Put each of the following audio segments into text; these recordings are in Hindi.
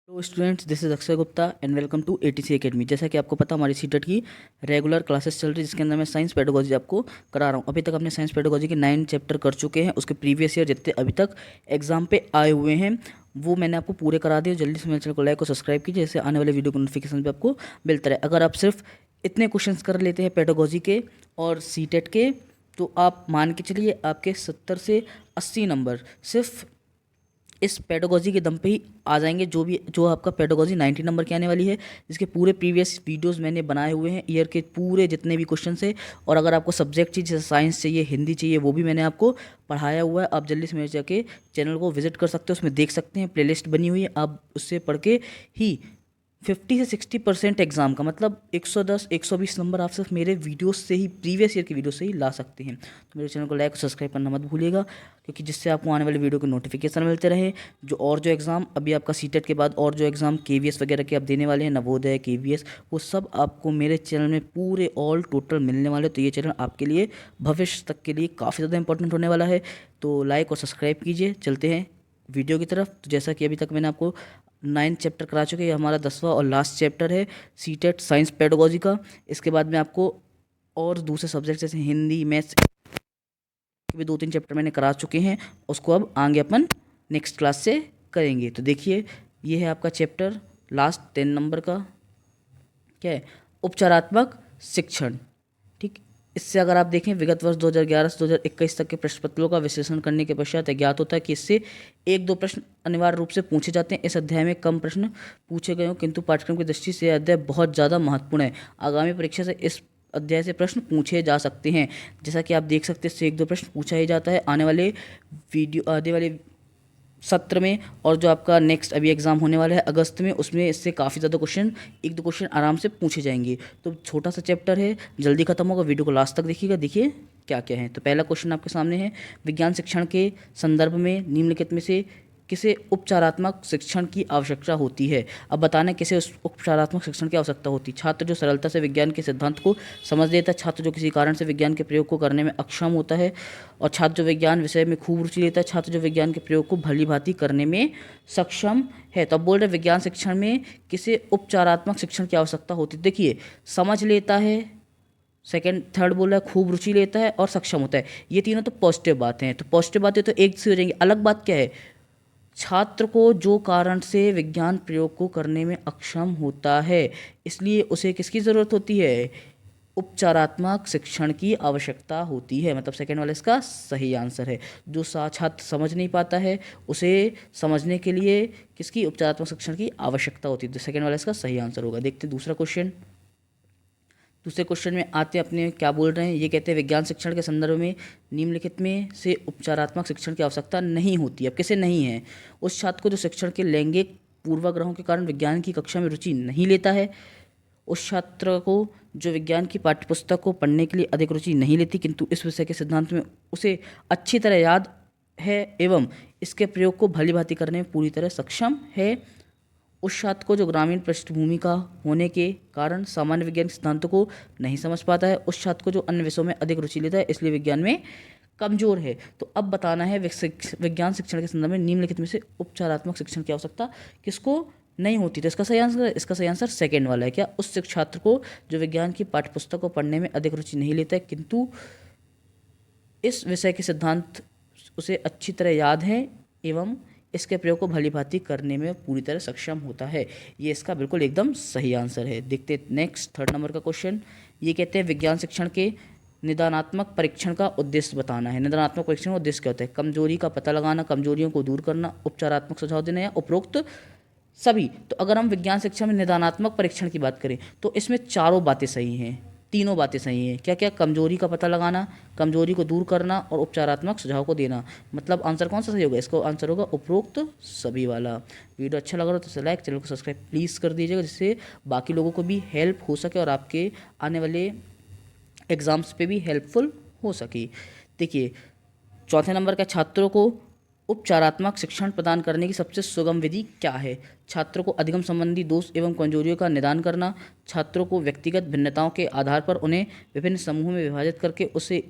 Hello students, this is Akshay Gupta and welcome to ATC academy. जैसा कि आपको पता हमारी सीटेट की रेगुलर क्लासेस चल रही है, जिसके अंदर मैं साइंस पेडागोजी आपको करा रहा हूँ। अभी तक अपने साइंस पेडागोजी के 9 चैप्टर कर चुके हैं। उसके प्रीवियस ईयर जितने अभी तक एग्जाम पे आए हुए हैं वो मैंने आपको पूरे करा दिए। जल्दी से मेरे चैनल को लाइक और सब्सक्राइब कीजिए, जैसे आने वाले वीडियो को नोटिफिकेशन भी आपको मिलता रहे। अगर आप सिर्फ इतने क्वेश्चन कर लेते हैं पेडागोजी के और सीटेट के, तो आप मान के चलिए आपके 70 से 80 नंबर सिर्फ इस पेडागोजी के दम पे ही आ जाएंगे। जो आपका पेडागोजी 90 नंबर की आने वाली है, जिसके पूरे प्रीवियस वीडियोस मैंने बनाए हुए हैं, ईयर के पूरे जितने भी क्वेश्चन है। और अगर आपको सब्जेक्ट चाहिए, जैसे साइंस चाहिए, हिंदी चाहिए, वो भी मैंने आपको पढ़ाया हुआ है। आप जल्दी से मेरे जाके चैनल को विजिट कर सकते हो, उसमें देख सकते हैं, प्लेलिस्ट बनी हुई है। आप उससे पढ़ के ही 50 से 60% एग्जाम का मतलब 110 120 नंबर आप सिर्फ मेरे वीडियोस से ही, प्रीवियस ईयर की वीडियो से ही ला सकते हैं। तो मेरे चैनल को लाइक और सब्सक्राइब करना मत भूलिएगा, क्योंकि जिससे आपको आने वाले वीडियो के नोटिफिकेशन मिलते रहे। जो एग्ज़ाम अभी आपका सीटेट के बाद और जो एग्ज़ाम केवीएस वगैरह के आप देने वाले हैं, नवोदय केवीएस, वो सब आपको मेरे चैनल में पूरे ऑल टोटल मिलने वाले। तो ये चैनल आपके लिए भविष्य तक के लिए काफ़ी ज़्यादा इंपॉर्टेंट होने वाला है। तो लाइक और सब्सक्राइब कीजिए। चलते हैं वीडियो की तरफ। तो जैसा कि अभी तक मैंने आपको 9 चैप्टर करा चुके हैं, हमारा 10वां और लास्ट चैप्टर है सीटेट साइंस पेडागोजी का। इसके बाद में आपको और दूसरे सब्जेक्ट जैसे हिंदी, मैथ्स के भी 2-3 चैप्टर मैंने करा चुके हैं। उसको अब आगे अपन नेक्स्ट क्लास से करेंगे। तो देखिए, ये है आपका चैप्टर लास्ट 10 नंबर का, क्या है, उपचारात्मक शिक्षण। ठीक, इससे अगर आप देखें, विगत वर्ष 2011 से 2021 तक के प्रश्न पत्रों का विश्लेषण करने के पश्चात ज्ञात होता है कि इससे 1-2 प्रश्न अनिवार्य रूप से पूछे जाते हैं। इस अध्याय में कम प्रश्न पूछे गए हों, किंतु पाठ्यक्रम की दृष्टि से यह अध्याय बहुत ज़्यादा महत्वपूर्ण है। आगामी परीक्षा से इस अध्याय से प्रश्न पूछे जा सकते हैं। जैसा कि आप देख सकते हैं, इससे 1-2 प्रश्न पूछा ही जाता है आने वाले सत्र में। और जो आपका नेक्स्ट अभी एग्ज़ाम होने वाला है अगस्त में, उसमें इससे काफ़ी ज़्यादा क्वेश्चन, 1-2 क्वेश्चन आराम से पूछे जाएंगे। तो छोटा सा चैप्टर है, जल्दी खत्म होगा, वीडियो को लास्ट तक देखिएगा। देखिए क्या क्या है। तो पहला क्वेश्चन आपके सामने है, विज्ञान शिक्षण के संदर्भ में निम्नलिखित में से किसे उपचारात्मक शिक्षण की आवश्यकता होती है। अब बताना किसे उपचारात्मक शिक्षण की आवश्यकता होती है। छात्र जो सरलता से विज्ञान के सिद्धांत को समझ लेता है, छात्र जो किसी कारण से विज्ञान के प्रयोग को करने में अक्षम होता है, और छात्र जो विज्ञान विषय में खूब रुचि लेता है, छात्र जो विज्ञान के प्रयोग को भली भांति करने में सक्षम है। तो अब बोल रहे विज्ञान शिक्षण में किसे उपचारात्मक शिक्षण की आवश्यकता होती है। देखिए, समझ लेता है, सेकंड थर्ड बोल रहा है, खूब रुचि लेता है और सक्षम होता है। ये तीनों तो पॉजिटिव बातें हैं। तो पॉजिटिव बातें तो एक से हो जाएंगी। अलग बात क्या है, छात्र को जो कारण से विज्ञान प्रयोग को करने में अक्षम होता है, इसलिए उसे किसकी ज़रूरत होती है, उपचारात्मक शिक्षण की आवश्यकता होती है। मतलब सेकेंड वाला इसका सही आंसर है। जो छात्र समझ नहीं पाता है, उसे समझने के लिए किसकी, उपचारात्मक शिक्षण की आवश्यकता होती है। तो सेकेंड वाला इसका सही आंसर होगा। देखते हैं दूसरा क्वेश्चन। दूसरे क्वेश्चन में आते हैं अपने, क्या बोल रहे हैं, ये कहते हैं विज्ञान शिक्षण के संदर्भ में निम्नलिखित में से उपचारात्मक शिक्षण की आवश्यकता नहीं होती। अब किसे नहीं है, उस छात्र को जो शिक्षण के लैंगिक पूर्वाग्रहों के कारण विज्ञान की कक्षा में रुचि नहीं लेता है, उस छात्र को जो विज्ञान की पाठ्यपुस्तक को पढ़ने के लिए अधिक रुचि नहीं लेती, किंतु इस विषय के सिद्धांत में उसे अच्छी तरह याद है एवं इसके प्रयोग को भली भांति करने में पूरी तरह सक्षम है, उस छात्र को जो ग्रामीण पृष्ठभूमि का होने के कारण सामान्य विज्ञान के सिद्धांतों को नहीं समझ पाता है, उस छात्र को जो अन्य विषयों में अधिक रुचि लेता है, इसलिए विज्ञान में कमजोर है। तो अब बताना है विज्ञान शिक्षण के संदर्भ में निम्नलिखित में से उपचारात्मक शिक्षण की आवश्यकता किसको नहीं होती। तो इसका सही आंसर है, इसका सही आंसर सेकेंड वाला है। क्या, उस छात्र को जो विज्ञान की पाठ्यपुस्तक को पढ़ने में अधिक रुचि नहीं लेता है, किंतु इस विषय के सिद्धांत उसे अच्छी तरह याद है एवं इसके प्रयोग को भली भांति करने में पूरी तरह सक्षम होता है। ये इसका बिल्कुल एकदम सही आंसर है। देखते नेक्स्ट थर्ड नंबर का क्वेश्चन। ये कहते हैं विज्ञान शिक्षण के निदानात्मक परीक्षण का उद्देश्य बताना है। निदानात्मक परीक्षण का उद्देश्य क्या होता है, कमजोरी का पता लगाना, कमजोरियों को दूर करना, उपचारात्मक सुझाव देना या उपरोक्त सभी। तो अगर हम विज्ञान शिक्षा में निदानात्मक परीक्षण की बात करें, तो इसमें चारों बातें सही हैं, तीनों बातें सही हैं। क्या क्या, कमजोरी का पता लगाना, कमजोरी को दूर करना और उपचारात्मक सुझाव को देना। मतलब आंसर कौन सा सही होगा, इसका आंसर होगा उपरोक्त सभी वाला। वीडियो अच्छा लग रहा है तो लाइक, चैनल को सब्सक्राइब प्लीज़ कर दीजिएगा, जिससे बाकी लोगों को भी हेल्प हो सके और आपके आने वाले एग्ज़ाम्स पे भी हेल्पफुल हो सके। देखिए, चौथे नंबर का, छात्रों को उपचारात्मक शिक्षण प्रदान करने की सबसे सुगम विधि क्या है। छात्रों को अधिगम संबंधी दोष एवं कमजोरियों का निदान करना, छात्रों को व्यक्तिगत भिन्नताओं के आधार पर उन्हें विभिन्न समूहों में विभाजित करके उसे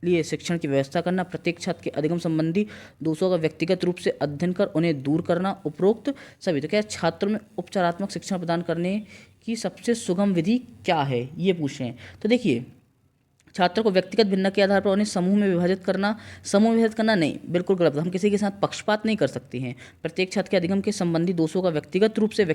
लिए शिक्षण की व्यवस्था करना, प्रत्येक छात्र के अधिगम संबंधी दोषों का व्यक्तिगत रूप से अध्ययन कर उन्हें दूर करना, उपरोक्त सभी। तो क्या छात्रों में उपचारात्मक शिक्षण प्रदान करने की सबसे सुगम विधि क्या है, ये पूछ रहे हैं। तो देखिए, छात्रों को व्यक्तिगत भिन्नता के आधार पर उन्हें समूह में विभाजित करना, समूह में विभाजित करना नहीं, बिल्कुल गलत। हम किसी के साथ पक्षपात नहीं कर सकते हैं। प्रत्येक छात्र के अधिगम के संबंधी दोषों का व्यक्तिगत रूप से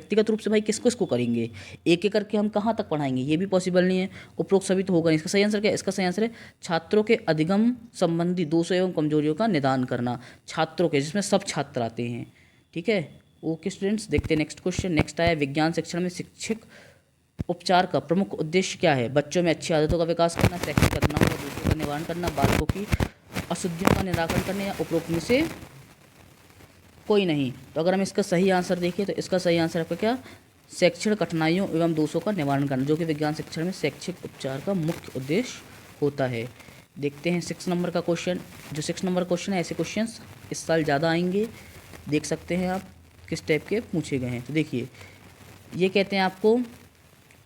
भाई किसको किसको करेंगे, एक एक करके हम कहाँ तक पढ़ाएंगे, ये भी पॉसिबल नहीं है। उपरोक्त सभी तो होगा नहीं। इसका सही आंसर क्या है? इसका सही आंसर है छात्रों के अधिगम संबंधी दोषों एवं कमजोरियों का निदान करना, छात्रों के, जिसमें सब छात्र आते हैं। ठीक है, ओके स्टूडेंट्स, देखते हैं नेक्स्ट क्वेश्चन। नेक्स्ट आया, विज्ञान शिक्षण में शिक्षक उपचार का प्रमुख उद्देश्य क्या है? बच्चों में अच्छी आदतों का विकास करना, शैक्षणिक घटनाओं का दोषों का निवारण करना, बालकों की अशुद्धियों का निराकरण करना, या उपरोक्त में से कोई नहीं। तो अगर हम इसका सही आंसर देखें तो इसका सही आंसर आपका क्या? शैक्षणिक कठिनाइयों एवं दोषों का निवारण करना, जो कि विज्ञान शिक्षण में शैक्षिक उपचार का मुख्य उद्देश्य होता है। देखते हैं 6 नंबर का क्वेश्चन। जो 6 नंबर क्वेश्चन है, ऐसे क्वेश्चन इस साल ज़्यादा आएंगे, देख सकते हैं आप किस टाइप के पूछे गए हैं। तो देखिए, ये कहते हैं आपको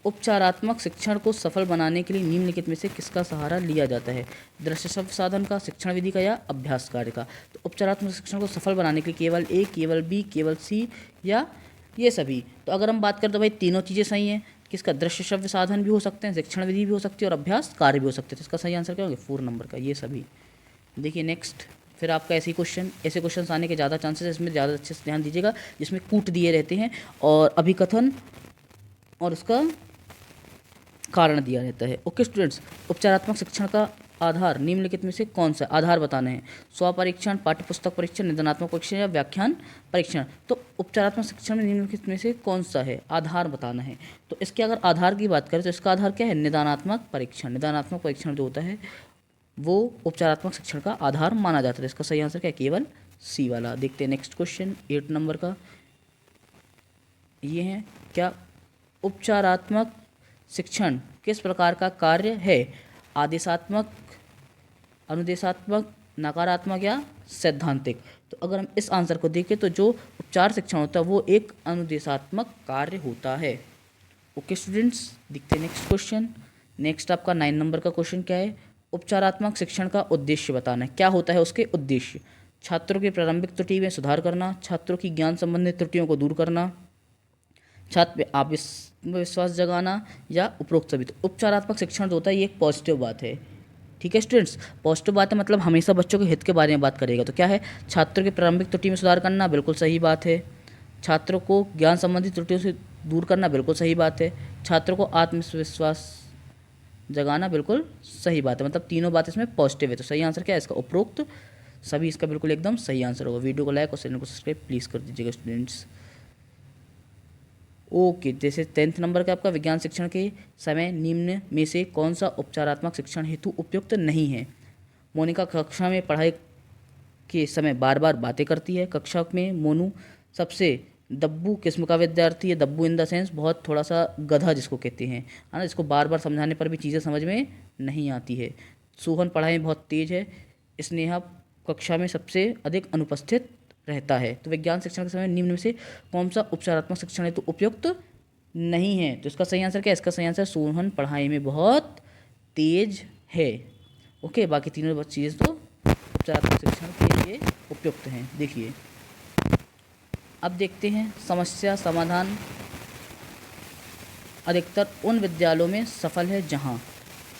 उपचारात्मक शिक्षण को सफल बनाने के लिए निम्नलिखित में से किसका सहारा लिया जाता है? दृश्य श्रव्य साधन का, शिक्षण विधि का, या अभ्यास कार्य का? तो उपचारात्मक शिक्षण को सफल बनाने के लिए केवल ए, केवल बी, केवल सी, या ये सभी? तो अगर हम बात करें तो भाई तीनों चीज़ें सही हैं। किसका? दृश्य श्रव्य साधन भी हो सकते हैं, शिक्षण विधि भी हो सकती है, और अभ्यास कार्य भी हो सकते हैं। तो इसका सही आंसर क्या होगा? 4 नंबर का, ये सभी। देखिए नेक्स्ट, फिर आपका ऐसे क्वेश्चन आने के ज़्यादा चांसेस है। इसमें ज़्यादा अच्छे से ध्यान दीजिएगा, जिसमें कूट दिए रहते हैं और अभिकथन और उसका कारण दिया रहता है। ओके स्टूडेंट्स, उपचारात्मक शिक्षण का आधार निम्नलिखित में से कौन सा? आधार बताना है। स्वपरीक्षण, पाठ्यपुस्तक परीक्षण, निदानात्मक परीक्षण, या व्याख्यान परीक्षण? तो उपचारात्मक शिक्षण में निम्नलिखित में से कौन सा है? आधार बताना है। तो इसके अगर आधार की बात करें तो इसका आधार क्या है? निदानात्मक परीक्षण। निदानात्मक परीक्षण जो होता है वो उपचारात्मक शिक्षण का आधार माना जाता है। इसका सही आंसर क्या है? केवल सी वाला। देखते हैं नेक्स्ट क्वेश्चन 8 नंबर का। ये है, क्या उपचारात्मक शिक्षण किस प्रकार का कार्य है? आदेशात्मक, अनुदेशात्मक, नकारात्मक, या सैद्धांतिक? तो अगर हम इस आंसर को देखें तो जो उपचार शिक्षण होता है वो एक अनुदेशात्मक कार्य होता है। ओके स्टूडेंट्स, देखते हैं नेक्स्ट क्वेश्चन। नेक्स्ट आपका 9 नंबर का क्वेश्चन क्या है? उपचारात्मक शिक्षण का उद्देश्य बताना है। क्या होता है उसके उद्देश्य? छात्रों की प्रारंभिक त्रुटि में सुधार करना, छात्रों की ज्ञान संबंधित त्रुटियों को दूर करना, छात्र में आत्मविश्वास जगाना, या उपरोक्त सभी? तो उपचारात्मक शिक्षण जो होता है ये एक पॉजिटिव बात है। ठीक है स्टूडेंट्स, पॉजिटिव बात है मतलब हमेशा बच्चों के हित के बारे में बात करेगा। तो क्या है? छात्रों की प्रारंभिक त्रुटि में सुधार करना, बिल्कुल सही बात है। छात्रों को ज्ञान संबंधी त्रुटियों से दूर करना, बिल्कुल सही बात है। छात्रों को आत्मविश्वास जगाना, बिल्कुल सही बात है। मतलब तीनों बात इसमें पॉजिटिव है। तो सही आंसर क्या है इसका? उपरोक्त सभी। इसका बिल्कुल एकदम सही आंसर होगा। वीडियो को लाइक और चैनल को सब्सक्राइब प्लीज़ कर दीजिएगा स्टूडेंट्स। ओके, जैसे 10th नंबर का आपका, विज्ञान शिक्षण के समय निम्न में से कौन सा उपचारात्मक शिक्षण हेतु उपयुक्त नहीं है? मोनिका कक्षा में पढ़ाई के समय बार बार बातें करती है। कक्षा में मोनू सबसे दब्बू किस्म का विद्यार्थी है। दब्बू इन द सेंस बहुत थोड़ा सा गधा जिसको कहते हैं, है ना, जिसको बार बार समझाने पर भी चीज़ें समझ में नहीं आती है। सोहन पढ़ाई में बहुत तेज है। स्नेहा कक्षा में सबसे अधिक अनुपस्थित रहता है। तो विज्ञान शिक्षण के समय निम्न में से कौन सा उपचारात्मक शिक्षण हेतु उपयुक्त नहीं है? तो इसका सही आंसर क्या है? इसका सही आंसर सोहन पढ़ाई में बहुत तेज है। ओके, बाकी तीनों चीज़ें तो उपचारात्मक शिक्षण के लिए उपयुक्त हैं। देखिए, अब देखते हैं समस्या समाधान अधिकतर उन विद्यालयों में सफल है जहां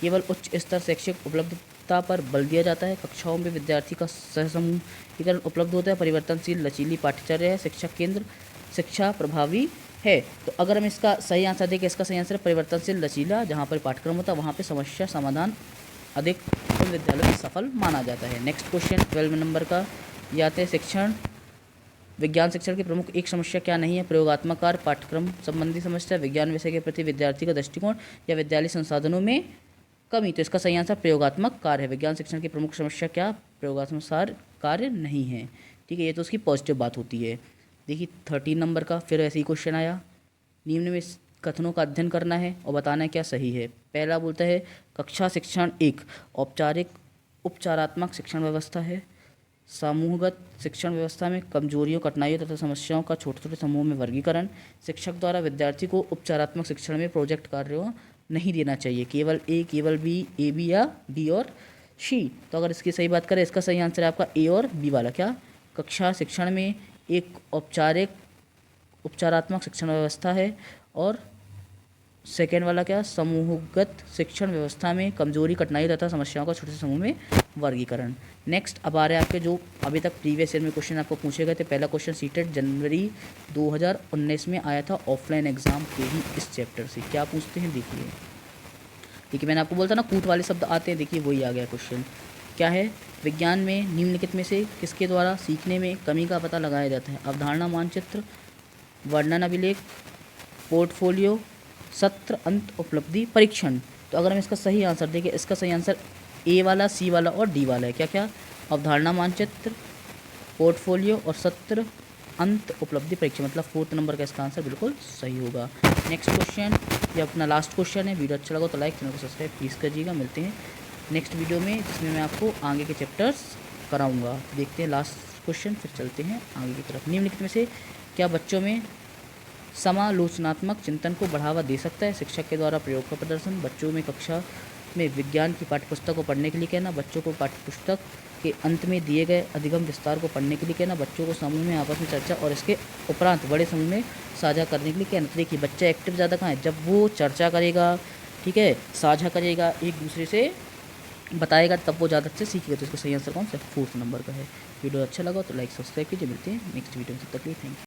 केवल उच्च स्तर शैक्षिक उपलब्धता पर बल दिया जाता है, कक्षाओं में विद्यार्थी का सहसमूहीकरण उपलब्ध होता है, परिवर्तनशील लचीली पाठ्यचर्या है, शिक्षक केंद्र शिक्षा प्रभावी है। तो अगर हम इसका सही आंसर देखें, इसका सही आंसर है परिवर्तनशील लचीला। जहाँ पर पाठ्यक्रम होता है वहाँ पर समस्या समाधान अधिक उन विद्यालयों में सफल माना जाता है। नेक्स्ट क्वेश्चन 12 नंबर का, ये आते हैं शिक्षण विज्ञान शिक्षण की प्रमुख एक समस्या क्या नहीं है? प्रयोगात्मक कार्य, पाठ्यक्रम संबंधी समस्या, विज्ञान विषय के प्रति विद्यार्थी का दृष्टिकोण, या विद्यालय संसाधनों में कमी? तो इसका सही आंसर प्रयोगात्मक कार्य है। विज्ञान शिक्षण की प्रमुख समस्या क्या? प्रयोगात्मक कार्य नहीं है। ठीक है, ये तो उसकी पॉजिटिव बात होती है। देखिए 13 नंबर का फिर ऐसे ही क्वेश्चन आया। निम्न में कथनों का अध्ययन करना है और बताना है क्या सही है। पहला बोलता है कक्षा शिक्षण एक औपचारिक उपचारात्मक शिक्षण व्यवस्था है। समूहगत शिक्षण व्यवस्था में कमजोरियों, कठिनाइयों तथा समस्याओं का छोटे छोटे समूह में वर्गीकरण। शिक्षक द्वारा विद्यार्थी को उपचारात्मक शिक्षण में प्रोजेक्ट कार्यों नहीं देना चाहिए। केवल ए, केवल बी, ए बी, या बी और शी। तो अगर इसकी सही बात करें, इसका सही आंसर है आपका ए और बी वाला। क्या? कक्षा शिक्षण में एक उपचारात्मक शिक्षण व्यवस्था है, और सेकेंड वाला क्या? समूहगत शिक्षण व्यवस्था में कमजोरी, कठिनाई तथा समस्याओं का छोटे से समूह में वर्गीकरण। नेक्स्ट अब आ रहे हैं आपके जो अभी तक प्रीवियस ईयर में क्वेश्चन आपको पूछे गए थे। पहला क्वेश्चन सीटेट जनवरी 2019 में आया था ऑफलाइन एग्जाम के ही इस चैप्टर से। क्या पूछते हैं देखिए। देखिए मैंने आपको बोला था ना कूट वाले शब्द आते हैं, देखिए वही आ गया क्वेश्चन। क्या है? विज्ञान में निम्नलिखित में से किसके द्वारा सीखने में कमी का पता लगाया जाता है? अवधारणा मानचित्र, वर्णन अभिलेख, पोर्टफोलियो, सत्र अंत उपलब्धि परीक्षण। तो अगर हम इसका सही आंसर देखें, इसका सही आंसर ए वाला, सी वाला और डी वाला है। क्या क्या? अवधारणा मानचित्र, पोर्टफोलियो और सत्र अंत उपलब्धि परीक्षण, मतलब 4th नंबर का इसका आंसर बिल्कुल सही होगा। नेक्स्ट क्वेश्चन, ये अपना लास्ट क्वेश्चन है। वीडियो अच्छा लगा तो लाइक, चैनल को सब्सक्राइब प्लीज़ करिएगा। मिलते हैं नेक्स्ट वीडियो में, जिसमें मैं आपको आगे के चैप्टर्स कराऊंगा। देखते हैं लास्ट क्वेश्चन, फिर चलते हैं आगे की तरफ। निम्नलिखित में से क्या बच्चों में समालोचनात्मक चिंतन को बढ़ावा दे सकता है? शिक्षक के द्वारा प्रयोग का प्रदर्शन, बच्चों में कक्षा में विज्ञान की पाठ्यपुस्तक को पढ़ने के लिए कहना, बच्चों को पाठ्यपुस्तक के अंत में दिए गए अधिगम विस्तार को पढ़ने के लिए कहना, बच्चों को समूह में आपस में चर्चा और इसके उपरांत बड़े समूह में साझा करने के लिए कहना। तो देखिए बच्चा एक्टिव ज़्यादा कहाँ है? जब वो चर्चा करेगा, ठीक है, साझा करेगा, एक दूसरे से बताएगा, तब वो ज़्यादा अच्छे सीखेगा। तो इसका सही आंसर कौन सा? 4th नंबर का है। वीडियो अच्छा लगा तो लाइक सब्सक्राइब कीजिए। मिलते हैं नेक्स्ट वीडियो में, तब तक के लिए थैंक यू।